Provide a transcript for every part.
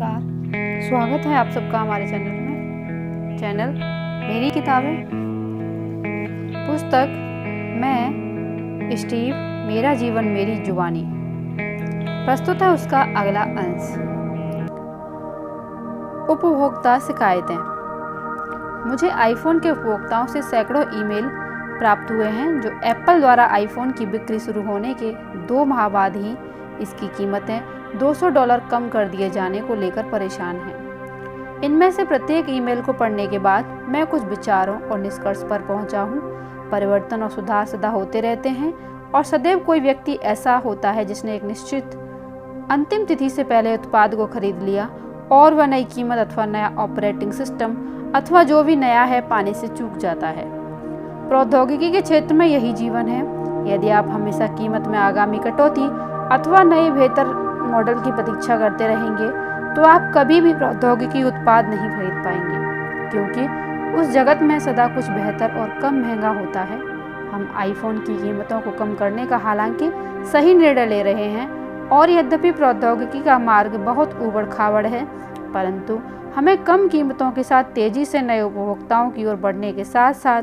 नमस्कार, स्वागत है आप सबका हमारे चैनल मेरी किताबें। पुस्तक मैं स्टीव, मेरा जीवन मेरी जुबानी। प्रस्तुत है उसका अगला अंश। उपभोक्ता शिकायतें। मुझे आईफोन के उपभोक्ताओं से सैकड़ों ईमेल प्राप्त हुए हैं जो एप्पल द्वारा आईफोन की बिक्री शुरू होने के 2 माह बाद ही इसकी कीमतें $200 कम कर दिए जाने को लेकर परेशान हैं। इनमें से प्रत्येक ईमेल को पढ़ने के बाद मैं कुछ विचारों और निष्कर्ष पर पहुंचा हूं। परिवर्तन और सुधार सदा होते रहते हैं और सदैव कोई व्यक्ति ऐसा होता है जिसने एक निश्चित अंतिम तिथि से पहले उत्पाद को खरीद लिया और वह नई कीमत अथवा नया ऑपरेटिंग सिस्टम अथवा जो भी नया है पाने से चूक जाता है। प्रौद्योगिकी के क्षेत्र में यही जीवन है। यदि आप हमेशा कीमत में आगामी कटौती अथवा नए बेहतर मॉडल की प्रतीक्षा करते रहेंगे तो आप कभी भी प्रौद्योगिकी उत्पाद नहीं खरीद पाएंगे, क्योंकि उस जगत में सदा कुछ बेहतर और कम महंगा होता है। हम आईफोन की कीमतों को कम करने का हालांकि सही निर्णय ले रहे हैं और यद्यपि प्रौद्योगिकी का मार्ग बहुत ऊबड़-खाबड़ है, परंतु हमें कम कीमतों के साथ तेजी से नए उपभोक्ताओं की ओर बढ़ने के साथ साथ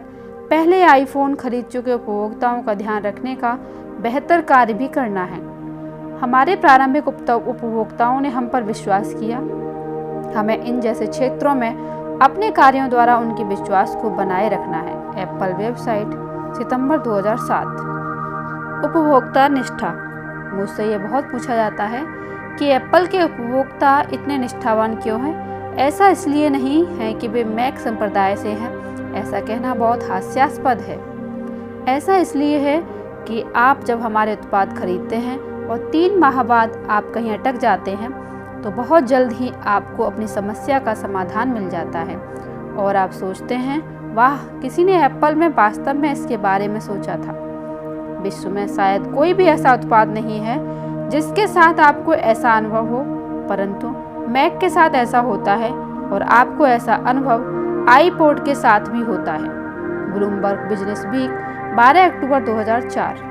पहले आईफोन खरीद चुके उपभोक्ताओं का ध्यान रखने का बेहतर कार्य भी करना है। हमारे प्रारंभिक उपभोक्ताओं ने हम पर विश्वास किया। हमें इन जैसे क्षेत्रों में अपने कार्यों द्वारा उनके विश्वास को बनाए रखना है। एप्पल वेबसाइट, सितंबर 2007। उपभोक्ता निष्ठा। मुझसे ये बहुत पूछा जाता है कि एप्पल के उपभोक्ता इतने निष्ठावान क्यों हैं। ऐसा इसलिए नहीं है कि वे मैक संप्रदाय से हैं, ऐसा कहना बहुत हास्यास्पद है। ऐसा इसलिए है कि आप जब हमारे उत्पाद खरीदते हैं और 3 माह बाद आप कहीं अटक जाते हैं तो बहुत जल्द ही आपको अपनी समस्या का समाधान मिल जाता है और आप सोचते हैं, वाह, किसी ने एप्पल में वास्तव में इसके बारे में सोचा था। विश्व में शायद कोई भी ऐसा उत्पाद नहीं है जिसके साथ आपको ऐसा अनुभव हो, परंतु मैक के साथ ऐसा होता है और आपको ऐसा अनुभव आईपॉड के साथ भी होता है। ब्लूमबर्ग बिजनेस वीक, 12 अक्टूबर 2004।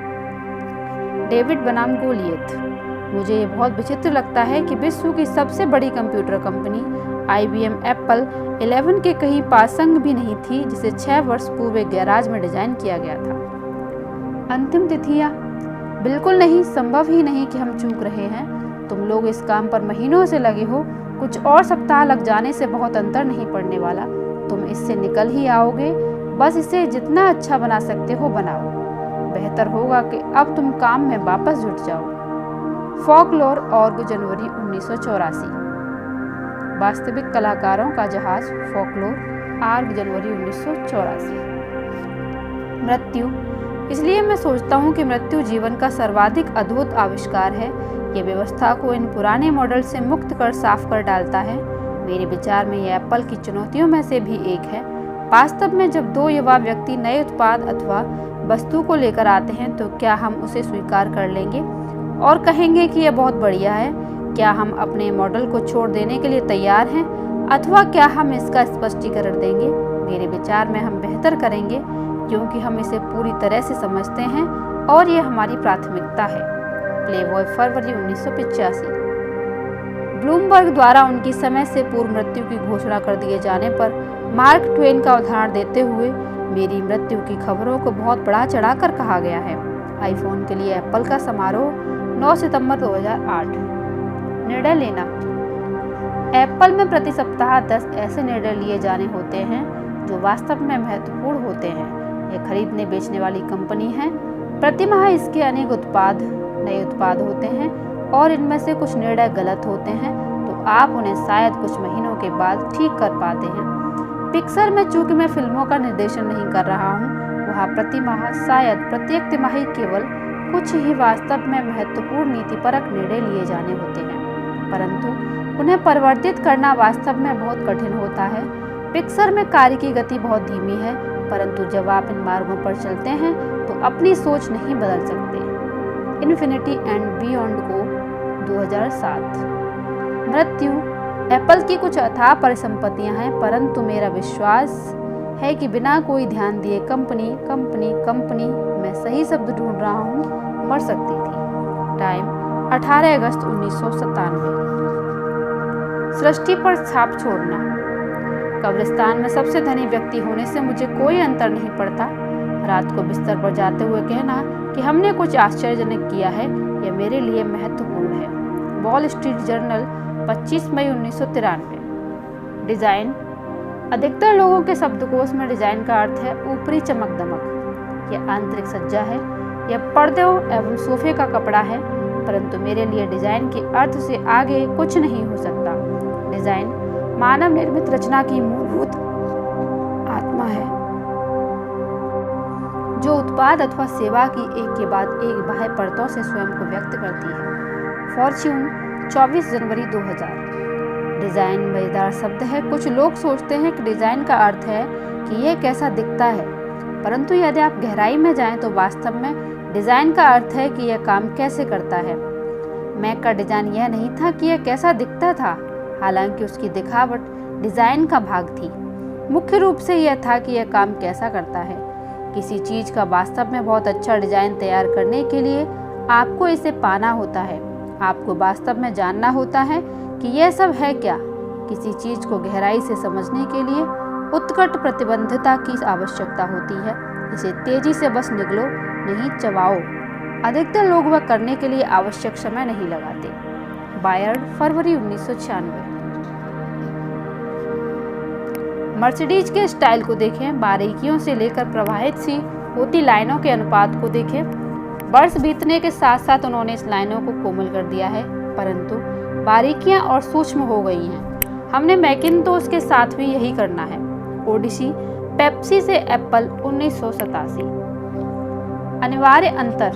डेविड बनाम गोलियत। मुझे ये बहुत विचित्र लगता है कि विश्व की सबसे बड़ी कंप्यूटर कंपनी IBM एप्पल 11 के कहीं पासंग भी नहीं थी जिसे 6 वर्ष पूर्व एक गैराज में डिजाइन किया गया था। अंतिम तिथियां। बिल्कुल नहीं, संभव ही नहीं कि हम चूक रहे हैं। तुम लोग इस काम पर महीनों से लगे हो, कुछ और सप्ताह लग जाने से बहुत अंतर नहीं पड़ने वाला। तुम इससे निकल ही आओगे, बस इसे जितना अच्छा बना सकते हो बनाओ। बेहतर होगा कि अब तुम काम में वापस जुट जाओ। फोकलोर ऑर्ग, जनवरी 1984। वास्तविक कलाकारों का जहाज, फोकलोर ऑर्ग, जनवरी 1984। मृत्यु। इसलिए मैं सोचता हूँ कि मृत्यु जीवन का सर्वाधिक अद्भुत आविष्कार है। ये व्यवस्था को इन पुराने मॉडल से मुक्त कर साफ कर डालता है। मेरे विचार में यह एप्पल की चुनौतियों में से भी एक है। वास्तव में जब 2 युवा व्यक्ति नए उत्पाद अथवा वस्तु को लेकर आते हैं तो क्या हम उसे स्वीकार कर लेंगे और कहेंगे कि यह बहुत बढ़िया है? क्या हम अपने मॉडल को छोड़ देने के लिए तैयार हैं अथवा क्या हम इसका स्पष्टीकरण देंगे? मेरे विचार में हम बेहतर करेंगे, क्योंकि हम इसे पूरी तरह से समझते हैं और यह हमारी प्राथमिकता है। प्लेबॉय, फरवरी 1985। ब्लूमबर्ग द्वारा उनकी समय से पूर्व मृत्यु की घोषणा कर दिए जाने पर मार्क ट्वेन का उदाहरण देते हुए मेरी मृत्यु की खबरों को बहुत बढ़ा चढ़ाकर कहा गया है। आईफोन के लिए एप्पल का समारोह, 9 सितंबर 2008। निर्णय लेना। एप्पल में प्रति सप्ताह 10 ऐसे निर्णय लिए जाने होते हैं जो वास्तव में महत्वपूर्ण होते हैं। यह खरीदने बेचने वाली कंपनी है। प्रति माह इसके अनेक नए उत्पाद होते हैं और इनमें से कुछ निर्णय गलत होते हैं तो आप उन्हें शायद कुछ महीनों के बाद ठीक कर पाते हैं। पिक्सर में चूंकि मैं फिल्मों का निर्देशन नहीं कर रहा हूँ, वहाँ प्रति माह शायद प्रत्येक तिमाही केवल कुछ ही वास्तव में महत्वपूर्ण नीतिपरक निर्णय लिए जाने होते हैं, परंतु उन्हें परिवर्तित करना वास्तव में बहुत कठिन होता है। पिक्सर में कार्य की गति बहुत धीमी है, परंतु जब आप इन मार्गों पर चलते हैं तो अपनी सोच नहीं बदल सकते। इन्फिनिटी एंड बियॉन्ड को, 2007। मृत्यु। एप्पल की कुछ अथाह परिसंपत्तियां हैं, परंतु मेरा विश्वास है कि बिना कोई ध्यान दिए कंपनी मैं सही शब्द ढूंढ रहा हूँ, मर सकती थी। टाइम, 18 अगस्त 1997। सृष्टि पर छाप छोड़ना। कब्रिस्तान में सबसे धनी व्यक्ति होने से मुझे कोई अंतर नहीं पड़ता। रात को बिस्तर पर जाते हुए कहना कि हमने कुछ आश्चर्यजनक किया है, यह मेरे लिए महत्वपूर्ण है। वॉल स्ट्रीट जर्नल 25 मई 1993। डिजाइन। अधिकतर लोगों के शब्दकोश में डिजाइन का अर्थ है ऊपरी चमक दमक। यह आंतरिक सज्जा है, यह पर्दों एवं सोफे का कपड़ा है, परंतु मेरे लिए डिजाइन के अर्थ से आगे कुछ नहीं हो सकता। डिजाइन मानव निर्मित रचना की मूलभूत आत्मा है, जो उत्पाद अथवा सेवा की एक के बाद एक बाह्य परतों से स्वयं को व्यक्त करती है। फॉर्च्यून 24 जनवरी 2000। डिजाइन मजेदार शब्द है। कुछ लोग सोचते हैं कि डिजाइन का अर्थ है कि यह कैसा दिखता है, परंतु यदि आप गहराई में जाएं तो वास्तव में डिजाइन का अर्थ है कि यह काम कैसे करता है। मैक का डिजाइन यह नहीं था कि यह कैसा दिखता था, हालांकि उसकी दिखावट डिजाइन का भाग थी। मुख्य रूप से यह था कि यह काम कैसा करता है। किसी चीज का वास्तव में बहुत अच्छा डिजाइन तैयार करने के लिए आपको इसे पाना होता है। आपको वास्तव में जानना होता है कि यह सब है क्या। किसी चीज को गहराई से समझने के लिए उत्कट प्रतिबद्धता की आवश्यकता होती है। इसे तेजी से बस निगलो, नहीं चबाओ। अधिकतर लोग वह करने के लिए आवश्यक समय नहीं लगाते। बायर्ड, फरवरी 1996। मर्सिडीज के स्टाइल को देखें। बारीकियों से लेकर प्रवाहित सी होती लाइनों के अनुपात को देखें। वर्ष बीतने के साथ साथ उन्होंने इस लाइनों को कोमल कर दिया है, परंतु बारीकियां और सूक्ष्म हो गई हैं। हमने मैकिन्टोश के साथ भी यही करना है। ओडिसी, पेप्सी से एप्पल, 1987। अनिवार्य अंतर।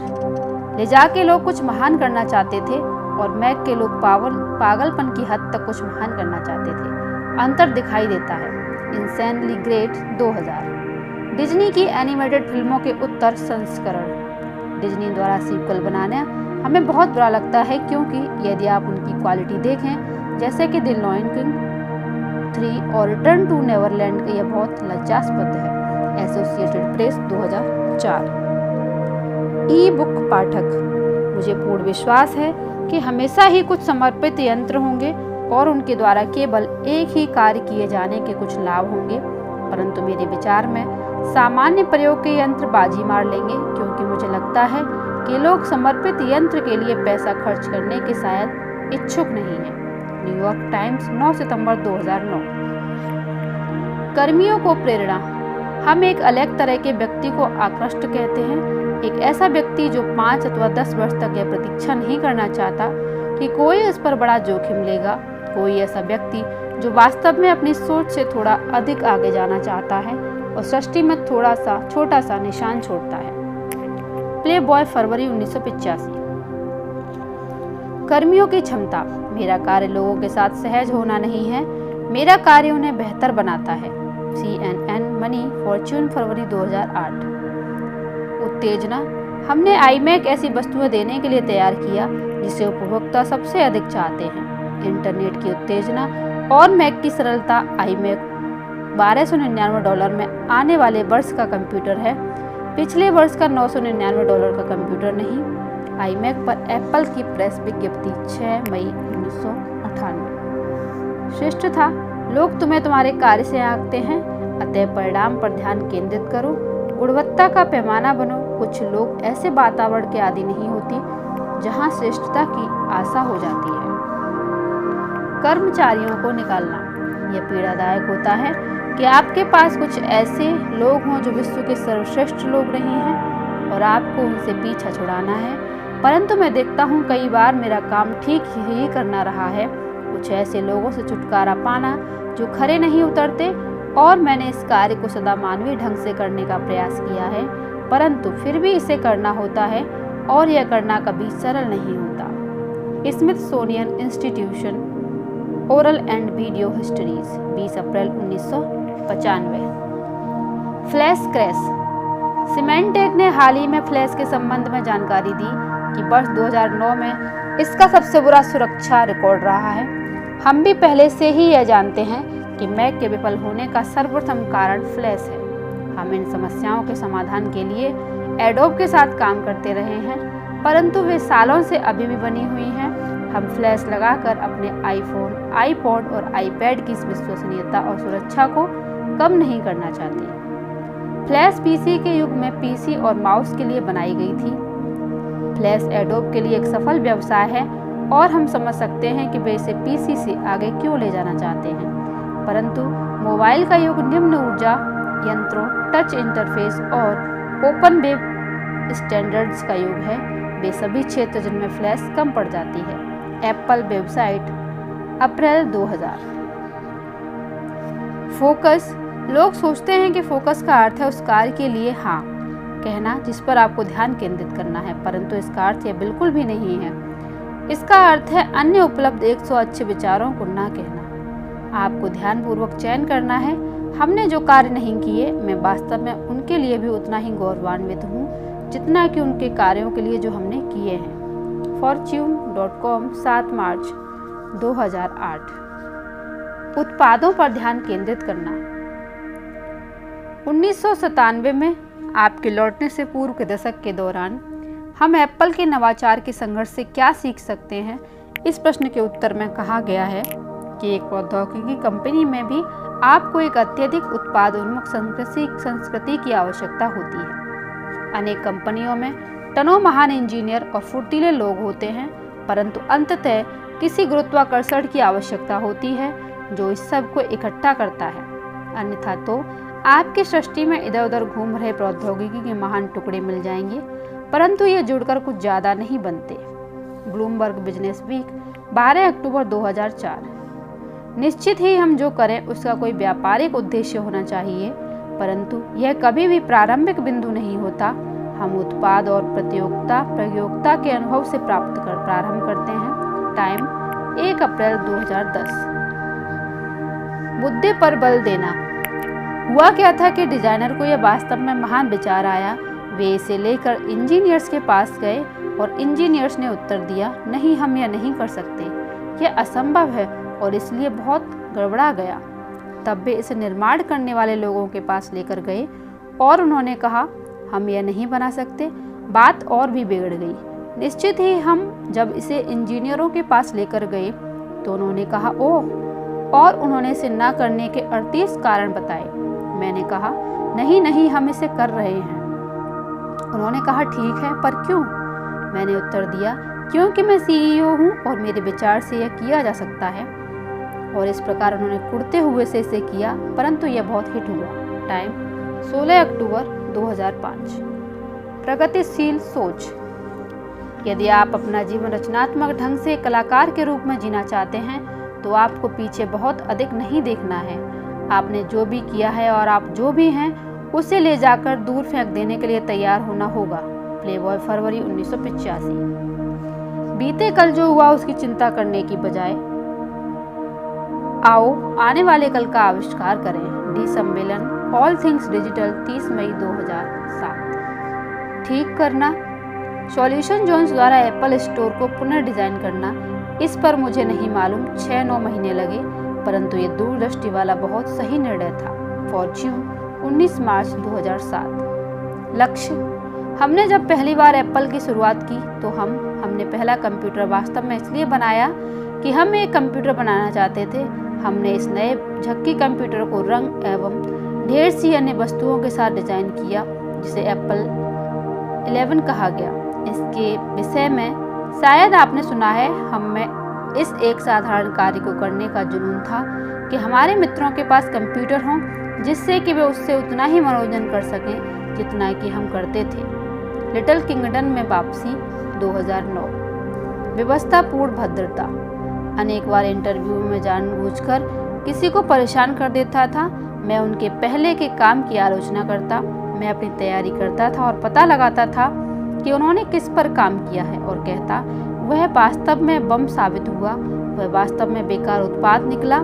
ले जाके लोग कुछ महान करना चाहते थे और मैक के लोग पागलपन की हद तक कुछ महान करना चाहते थे। अंतर दिखाई देता है। इंसैनली ग्रेट, 2000। डिज्नी की एनिमेटेड फिल्मों के उत्तर संस्करण। डिज्नी द्वारा सीक्वल बनाना हमें बहुत बुरा लगता है, क्योंकि यदि आप उनकी क्वालिटी देखें, जैसे कि द लायन किंग 3 और रिटर्न टू नेवरलैंड, यह बहुत लज्जास्पद है। Associated press, 2004। ई बुक पाठक। मुझे पूर्ण विश्वास है कि हमेशा ही कुछ समर्पित यंत्र होंगे और उनके द्वारा केवल एक ही कार्य किए जाने के कुछ लाभ होंगे, परंतु मेरे विचार में सामान्य प्रयोग के यंत्र बाजी मार लेंगे, क्योंकि मुझे लगता है कि लोग समर्पित यंत्र के लिए पैसा खर्च करने के शायद इच्छुक नहीं हैं। न्यूयॉर्क टाइम्स, 9 सितंबर 2009। कर्मियों को प्रेरणा। हम एक अलग तरह के व्यक्ति को आकृष्ट कहते हैं। एक ऐसा व्यक्ति जो 5 अथवा 10 वर्ष तक यह प्रतीक्षा नहीं करना चाहता कि कोई इस पर बड़ा जोखिम लेगा। कोई ऐसा व्यक्ति जो वास्तव में अपनी सोच से थोड़ा अधिक आगे जाना चाहता है और सृष्टि में थोड़ा सा छोटा सा निशान छोड़ता है। प्लेबॉय, फरवरी 1985। कर्मियों की क्षमता। मेरा कार्य लोगों के साथ सहज होना नहीं है, मेरा कार्य उन्हें बेहतर बनाता है। CNN मनी, फॉर्च्यून, फरवरी 2008। उत्तेजना। हमने iMac ऐसी वस्तुएं देने के लिए तैयार किया जिसे उपभोक्ता सबसे अधिक चाहते हैं। इंटरनेट की उत्तेजना और मैक की सरलता। iMac $1299 में आने वाले वर्ष का कंप्यूटर है, पिछले वर्ष का $999 का कंप्यूटर नहीं। iMac पर एप्पल की प्रेस विज्ञप्ति, 6 मई 1998। श्रेष्ठ था। लोग तुम्हें तुम्हारे कार्य से आंकते हैं, अतः परिणाम पर ध्यान केंद्रित करो, गुणवत्ता का पैमाना बनो। कुछ लोग ऐसे वातावरण के आदी नहीं होती जहां श्रेष्ठता की आशा हो जाती है। कर्मचारियों को निकालना। यह पीड़ादायक होता है कि आपके पास कुछ ऐसे लोग हों जो विश्व के सर्वश्रेष्ठ लोग नहीं हैं और आपको उनसे पीछा छुड़ाना है, परंतु मैं देखता हूँ कई बार मेरा काम ठीक ही करना रहा है। कुछ ऐसे लोगों से छुटकारा पाना जो खरे नहीं उतरते, और मैंने इस कार्य को सदा मानवीय ढंग से करने का प्रयास किया है, परंतु फिर भी इसे करना होता है और यह करना कभी सरल नहीं होता। Smithsonian institution, oral and video histories, 20 April 1995। Flash crash. Symantec ने हाल ही में फ्लैश के संबंध में जानकारी दी कि वर्ष 2009 में इसका सबसे बुरा सुरक्षा रिकॉर्ड रहा है। हम भी पहले से ही यह जानते हैं कि मैक के विफल होने का सर्वप्रथम कारण फ्लैश है। हम इन समस्याओं के समाधान के लिए एडोब के साथ काम करते रहे हैं, परंतु वे सालों से अभी भी बनी हुई हैं। हम फ्लैश लगाकर अपने आईफोन, आईपॉड और आईपैड की विश्वसनीयता और सुरक्षा को कम नहीं करना चाहते। फ्लैश पीसी के युग में पीसी और माउस के लिए बनाई गई थी। फ्लैश एडोब के लिए एक सफल व्यवसाय है और हम समझ सकते हैं कि वे इसे पीसी से आगे क्यों ले जाना चाहते हैं। परंतु मोबाइल का युग निम्न ऊर्जा यंत्रों, टच इंटरफेस और ओपन वेब स्टैंडर्ड्स का युग है। वे सभी क्षेत्र जिनमें फ्लैश कम पड़ जाती है। एप्पल वेबसाइट, अप्रैल 2000। फोकस। लोग सोचते हैं कि फोकस का अर्थ है उस कार्य के लिए हाँ कहना जिस पर आपको ध्यान केंद्रित करना है, परंतु इसका अर्थ यह बिल्कुल भी नहीं है। इसका अर्थ है अन्य उपलब्ध 100 अच्छे विचारों को ना कहना। आपको ध्यानपूर्वक चयन करना है। हमने जो कार्य नहीं किए, मैं वास्तव में उनके लिए भी उतना ही गौरवान्वित हूँ जितना कि उनके कार्यों के लिए जो हमने किए हैं। fortune.com 7 मार्च 2008। उत्पादों पर ध्यान केंद्रित करना। 1997 में आपके लौटने से पूर्व के दशक के दौरान हम एप्पल के नवाचार के संघर्ष से क्या सीख सकते हैं, इस प्रश्न के उत्तर में कहा गया है कि एक प्रौद्योगिकी कंपनी में भी आपको एक अत्यधिक उत्पाद उन्मुख संस्कृति की आवश्यकता होती है। अनेक कंपनियों में टनों महान इंजीनियर और फुर्तीले लोग होते हैं, परंतु अंततः किसी गुरुत्वाकर्षण की आवश्यकता होती है जो इस सब को इकट्ठा करता है। अन्यथा तो आपकी सृष्टि में इधर उधर घूम रहे प्रौद्योगिकी के महान टुकड़े मिल जाएंगे, परंतु ये जुड़कर कुछ ज़्यादा नहीं बनते। ब्लूमबर्ग बिजनेस वीक, 12 अक्टूबर 2004। निश्चित ही हम जो करें उसका कोई व्यापारिक उद्देश्य होना चाहिए, परंतु यह कभी भी प्रारंभिक बिंदु नहीं होता। हम उत्पाद और प्रयोक्ता के अनुभव से प्रारंभ करते हैं। टाइम 1 अप्रैल 2010। मुद्दे पर बल देना। हुआ क्या था कि डिजाइनर को यह वास्तव में महान विचार आया। वे इसे लेकर इंजीनियर्स के पास गए और इंजीनियर्स ने उत्तर दिया, नहीं, हम यह नहीं कर सकते, यह असंभव है और इसलिए बहुत गड़बड़ा गया। तब वे इसे निर्माण करने वाले लोगों के पास लेकर गए और उन्होंने कहा, हम यह नहीं बना सकते। बात और भी बिगड़ गई। निश्चित ही हम जब इसे इंजीनियरों के पास लेकर गए तो उन्होंने कहा ओह, और उन्होंने इसे न करने के 38 कारण बताए। मैंने कहा नहीं नहीं, हम इसे कर रहे हैं। उन्होंने कहा ठीक है, पर क्यों? मैंने उत्तर दिया, क्योंकि मैं CEO हूँ और मेरे विचार से यह किया जा सकता है। और इस प्रकार उन्होंने कुड़ते हुए से इसे किया, परंतु यह बहुत हिट हुआ। टाइम 16 अक्टूबर 2005। प्रगतिशील सोच। यदि आप अपना जीवन रचनात्मक ढंग से कलाकार के रूप में जीना चाहते हैं तो आपको पीछे बहुत अधिक नहीं देखना है। आपने जो भी किया है और आप जो भी हैं उसे ले जाकर दूर फेंक देने के लिए तैयार होना होगा। प्लेबॉय, फरवरी 1985। बीते कल जो हुआ उसकी चिंता करने की बजाय आओ आने वाले कल का आविष्कार करें। डी सम्मेलन, ऑल थिंग्स डिजिटल, 30 मई 2007। ठीक करना। सॉल्यूशन जोन्स द्वारा एप्पल स्टोर को पुनर्डिजाइन करना, इस पर मुझे नहीं मालूम 6-9 महीने लगे, परंतु ये दूरदृष्टि वाला बहुत सही निर्णय था। फॉर्च्यून, 19 मार्च 2007। लक्ष्य। हमने जब पहली बार एप्पल की शुरुआत की तो हमने पहला कंप्यूटर वास्तव में इसलिए बनाया कि हम एक कंप्यूटर बनाना चाहते थे। हमने इस नए झक्की कंप्यूटर को रंग एवं ढेर सी अन्य वस्तुओं के साथ डिजाइन किया जिसे एप्पल 11 कहा गया। इसके विषय में शायद आपने सुना है। हमें इस एक साधारण कार्य को करने का जुनून था कि हमारे मित्रों के पास कंप्यूटर हों जिससे कि वे उससे उतना ही मनोरंजन कर सकें जितना कि हम करते थे। लिटिल किंगडम में वापसी, 2009। व्यवस्थापूर्ण भद्रता। अनेक बार इंटरव्यू में जानबूझकर किसी को परेशान कर देता था। मैं उनके पहले के काम की आलोचना करता, मैं अपनी तैयारी करता था और पता लगाता था कि उन्होंने किस पर काम किया है और कहता वह वास्तव में बम साबित हुआ, वह वास्तव में बेकार उत्पाद निकला।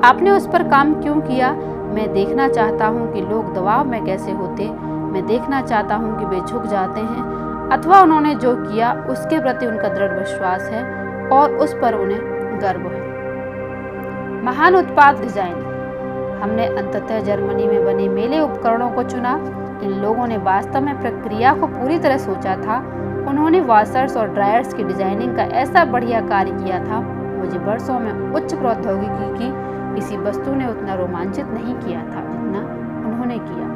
आपने उस पर काम क्यों किया? मैं देखना चाहता हूँ कि लोग दबाव में कैसे होते, मैं देखना चाहता हूँ कि वे झुक जाते हैं अथवा उन्होंने जो किया उसके प्रति उनका दृढ़ विश्वास है और उस पर उन्हें गर्व है। महान उत्पाद डिजाइन। हमने अंततः जर्मनी में बने मेले उपकरणों को चुना। इन लोगों ने वास्तव में प्रक्रिया को पूरी तरह सोचा था उन्होंने वॉशर्स और ड्रायर्स की डिजाइनिंग का ऐसा बढ़िया कार्य किया था, मुझे वर्षों में उच्च प्रौद्योगिकी की किसी वस्तु ने उतना रोमांचित नहीं किया था जितना उन्होंने किया।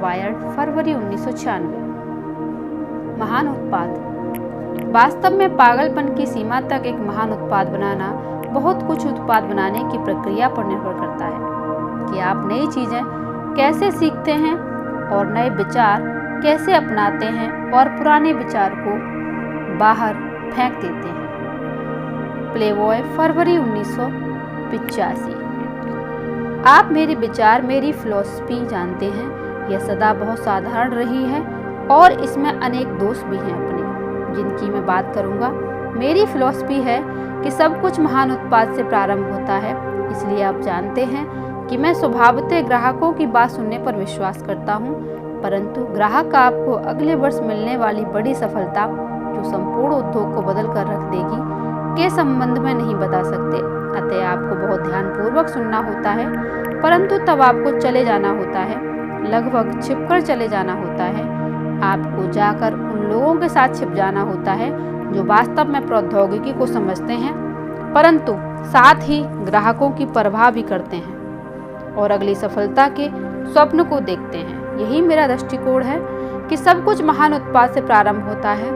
वायर्ड, फरवरी 1996। महान उत्पाद। वास्तव में पागलपन की सीमा तक एक महान उत्पाद बनाना बहुत कुछ उत्पाद बनाने की प्रक्रिया पर निर्भर करता है कि आप नई चीजें कैसे सीखते हैं और नए विचार कैसे अपनाते हैं और पुराने विचार को बाहर फेंक देते हैं। प्लेबॉय, फरवरी 1985। आप मेरे विचार, मेरी फिलॉसफी जानते हैं, यह सदा बहुत साधारण रही है और इसमें अनेक दोष भी हैं अपने, जिनकी मैं बात करूंगा। मेरी फिलॉसफी है कि सब कुछ महान उत्पाद से प्रारंभ होता है, इसलिए आप जानते हैं कि मैं स्वभावतः ग्राहकों की बात सुनने पर विश्वास करता हूं, परंतु ग्राहक आपको अगले वर्ष मिलने वाली बड़ी सफलता जो संपूर्ण उद्योग को बदल कर रख देगी के संबंध में नहीं बता सकते। अतः आपको बहुत ध्यानपूर्वक सुनना होता है, परंतु तब आपको चले जाना होता है, लगभग छिपकर चले जाना होता है। आपको जाकर उन लोगों के साथ छिप जाना होता है जो वास्तव में प्रौद्योगिकी को समझते हैं, परंतु साथ ही ग्राहकों की परवाह भी करते हैं और अगली सफलता के स्वप्न को देखते हैं। यही मेरा दृष्टिकोण है कि सब कुछ महान उत्पाद से प्रारंभ होता है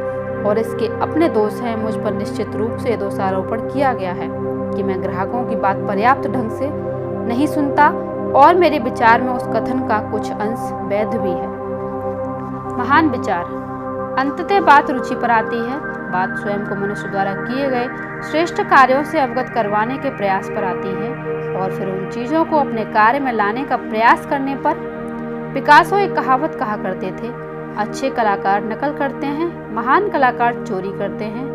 और इसके अपने दोष हैं। मुझ पर निश्चित रूप से दोषारोपण किया गया है कि मैं ग्राहकों की बात पर्याप्त ढंग से नहीं सुनता और मेरे विचार में उस कथन का कुछ अंश वैध भी है। महान विचार। अंततः बात रुचि पर आती है। बात स्वयं को मनुष्य द्वारा किए गए श्रेष्ठ कार्यों से अवगत करवाने के प्रयास पर आती है और फिर उन चीज़ों को अपने कार्य में लाने का प्रयास करने पर। पिकासो एक कहावत कहा करते थे, अच्छे कलाकार नकल करते हैं, महान कलाकार चोरी करते हैं,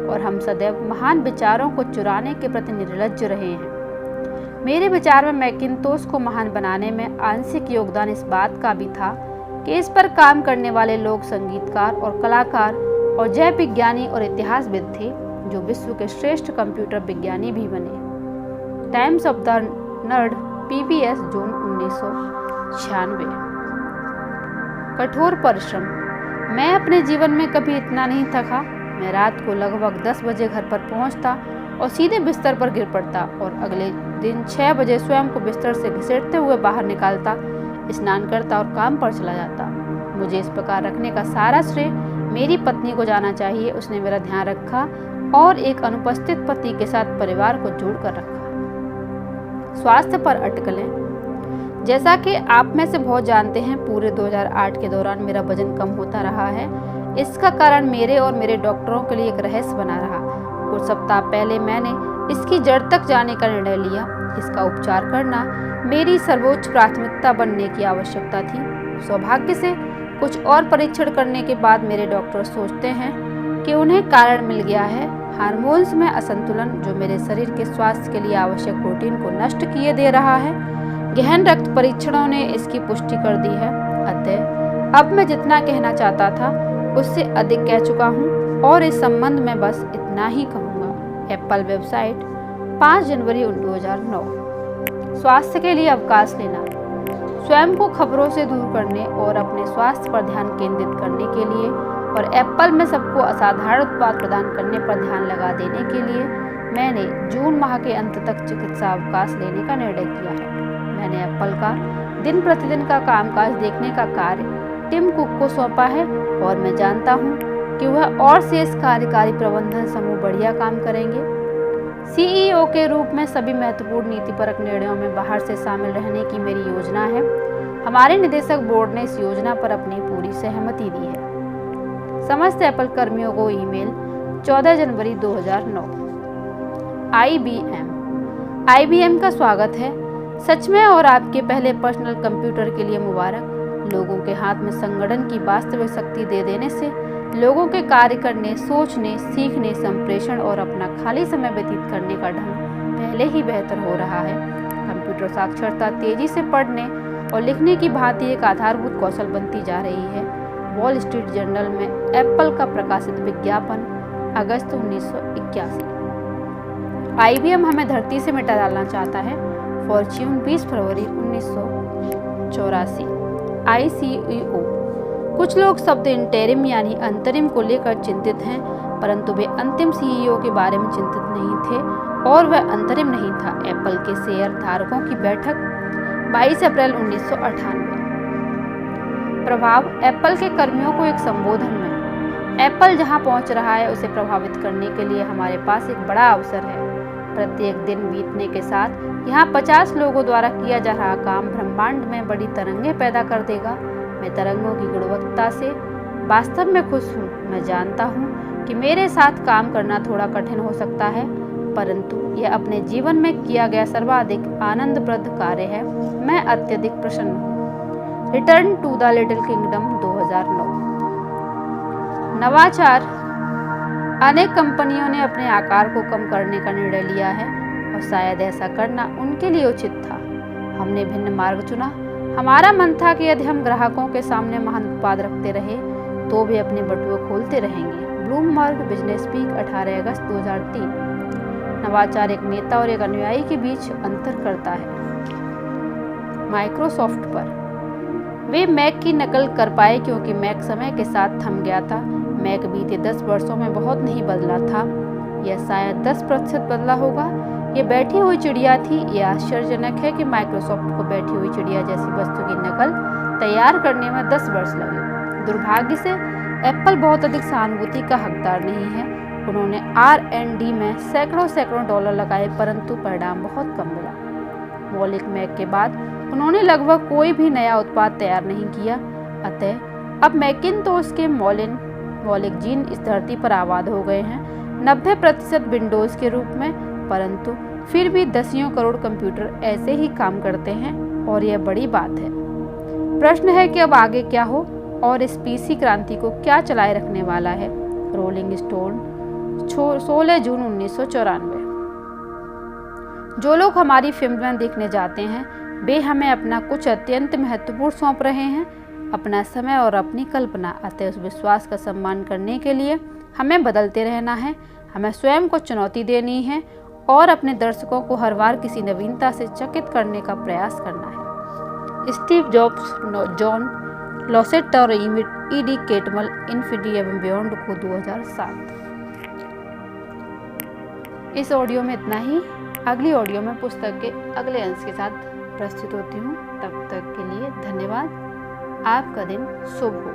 और हम सदैव महान विचारों को चुराने के प्रति निर्लज्ज रहे हैं। मेरे विचार में मैकिन्टोश को महान बनाने में आंशिक योगदान इस बात का भी था कि इस पर काम करने वाले लोग संगीतकार और कलाकार और जैव विज्ञानी और इतिहासविद थे जो विश्व के श्रेष्ठ कंप्यूटर विज्ञानी भी बने। Times of the nerd, PBS, जून 1996। कठोर परिश्रम। मैं अपने जीवन में कभी इतना नहीं थका। मैं रात को लगभग 10 बजे घर पर पहुंचता और सीधे बिस्तर पर गिर पड़ता और अगले दिन 6 बजे स्वयं को बिस्तर से घसीटते हुए बाहर निकालता, स्नान करता और काम पर चला जाता। मुझे इस प्रकार रखने का सारा श्रेय मेरी पत्नी को जाना चाहिए। उसने मेरा ध्यान रखा और एक अनुपस्थित पति के साथ परिवार को जोड़कर रखा। स्वास्थ्य पर अटकलें। जैसा कि आप में से बहुत जानते हैं, पूरे 2008 के दौरान मेरा वजन कम होता रहा है। इसका कारण मेरे और मेरे डॉक्टरों के लिए एक रहस्य बना रहा। कुछ सप्ताह पहले मैंने इसकी जड़ तक जाने का निर्णय लिया। इसका उपचार करना मेरी सर्वोच्च प्राथमिकता बनने की आवश्यकता थी। सौभाग्य से कुछ और परीक्षण करने के बाद मेरे डॉक्टर सोचते हैं कि उन्हें कारण मिल गया है। हार्मोन्स में असंतुलन जो मेरे शरीर के स्वास्थ्य के लिए आवश्यक प्रोटीन को नष्ट किए दे रहा है। गहन रक्त परीक्षणों ने इसकी पुष्टि कर दी है। अतः अब मैं जितना कहना चाहता था उससे अधिक कह चुका हूँ और इस संबंध में बस इतना ही कहूँगा। एप्पल वेबसाइट, 5 जनवरी 2009। स्वास्थ्य के लिए अवकाश लेना। स्वयं को खबरों से दूर करने और अपने स्वास्थ्य पर ध्यान केंद्रित करने के लिए और एप्पल में सबको असाधारण उत्पाद प्रदान करने पर ध्यान लगा देने के लिए मैंने जून माह के अंत तक चिकित्सा अवकाश लेने का निर्णय किया है। मैंने एप्पल का दिन प्रतिदिन का कामकाज देखने का कार्य टिम कुक को सौंपा है और मैं जानता हूं कि वह और शेष कार्यकारी प्रबंधन समूह बढ़िया काम करेंगे। CEO के रूप में सभी महत्वपूर्ण नीतिपरक निर्णयों में बाहर से शामिल रहने की मेरी योजना है। हमारे निदेशक बोर्ड ने इस योजना पर अपनी पूरी सहमति दी है। समस्त एप्पल कर्मियों को ईमेल, 14 जनवरी 2009। IBM का स्वागत है। सच में और आपके पहले पर्सनल कंप्यूटर के लिए मुबारक। लोगों के हाथ में संगठन की वास्तविक शक्ति दे देने से लोगों के कार्य करने, सोचने, सीखने, संप्रेषण और अपना खाली समय व्यतीत करने का ढंग पहले ही बेहतर हो रहा है। कंप्यूटर साक्षरता तेजी से पढ़ने और लिखने की भांति एक आधारभूत कौशल बनती जा रही है। वॉल स्ट्रीट जर्नल में एप्पल का प्रकाशित विज्ञापन, अगस्त 1981। IBM हमें धरती से मिटा डालना चाहता है। फॉर्च्यून, 20 फरवरी 1984। ICEO कुछ लोग शब्द इंटरिम यानी अंतरिम को लेकर चिंतित हैं, परंतु वे अंतिम सीईओ के बारे में चिंतित नहीं थे और वह अंतरिम नहीं था। एप्पल के शेयर धारकों की बैठक 22 अप्रैल 1998। प्रभाव एप्पल के कर्मियों को एक संबोधन में। एप्पल जहां पहुंच रहा है उसे प्रभावित करने के लिए हमारे पास एक बड़ा अवसर है। प्रत्येक दिन बीतने के साथ यहाँ 50 लोगों द्वारा किया जा रहा काम ब्रह्मांड में बड़ी तरंगें पैदा कर देगा। मैं तरंगों की गुणवत्ता से वास्तव में खुश हूँ। मैं जानता हूँ कि मेरे साथ काम करना थोड़ा कठिन हो सकता है, परंतु यह अपने जीवन में किया गया सर्वाधिक आनंदप्रद कार्य है। मैं अत्यधिक प्रसन्न हूँ। Return to the little kingdom 2009। नवाचार। अनेक कंपनियों ने अपने आकार को कम करने का निर्णय लिया है और शायद ऐसा करना उनके लिए उचित था। हमने भिन्न मार्ग चुना। हमारा मन था कि यदि हम ग्राहकों के सामने महान उत्पाद रखते रहे तो वे अपने बटुए खोलते रहेंगे। ब्लूमबर्ग बिजनेस वीक 18 अगस्त 2003। नवाचार एक नेता और एक अनुयायी के बीच अंतर करता है। माइक्रोसॉफ्ट पर वे मैक की नकल कर पाए क्योंकि मैक समय के साथ थम गया था। मैक बीते 10 वर्षों में बहुत नहीं बदला था। यह शायद 10% बदला होगा। ये बैठी हुई चिड़िया थी। यह आश्चर्यजनक है कि माइक्रोसॉफ्ट को बैठी हुई चिड़िया जैसी वस्तु की नकल तैयार करने में 10 वर्ष लगे। दुर्भाग्य से एप्पल बहुत अधिक सहानुभूति का हकदार नहीं है। उन्होंने R&D में सैकड़ों डॉलर लगाए, परंतु परिणाम बहुत कम मिला। मौलिक मैक के बाद उन्होंने लगभग कोई भी नया उत्पाद तैयार नहीं किया। अतः अब मैकिन्टोश के मौलिक जीन इस धरती पर आबाद हो गए हैं, 90% विंडोज के रूप में, परंतु फिर भी दसियों करोड़ कंप्यूटर ऐसे ही काम करते हैं और यह बड़ी बात है। प्रश्न है कि अब आगे क्या हो और इस पीसी क्रांति को क्या चलाए रखने वाला है। रोलिंग स्टोन 16 जून 1994। जो लोग हमारी फिल्में देखने जाते हैं वे हमें अपना कुछ अत्यंत महत्वपूर्ण सौंप रहे हैं, अपना समय और अपनी कल्पना। अतः उस विश्वास का सम्मान करने के लिए हमें बदलते रहना है। हमें स्वयं को चुनौती देनी है और अपने दर्शकों को हर बार किसी नवीनता से चकित करने का प्रयास करना है। स्टीव जॉब्स, जॉन लॉसेट और ईडी केटमल, इन्फिनिटी एवं बियॉन्ड को 2007। इस ऑडियो में इतना ही। अगली ऑडियो में पुस्तक के अगले अंश के साथ प्रस्तुत होती हूँ। तब तक के लिए धन्यवाद। आपका दिन शुभ हो।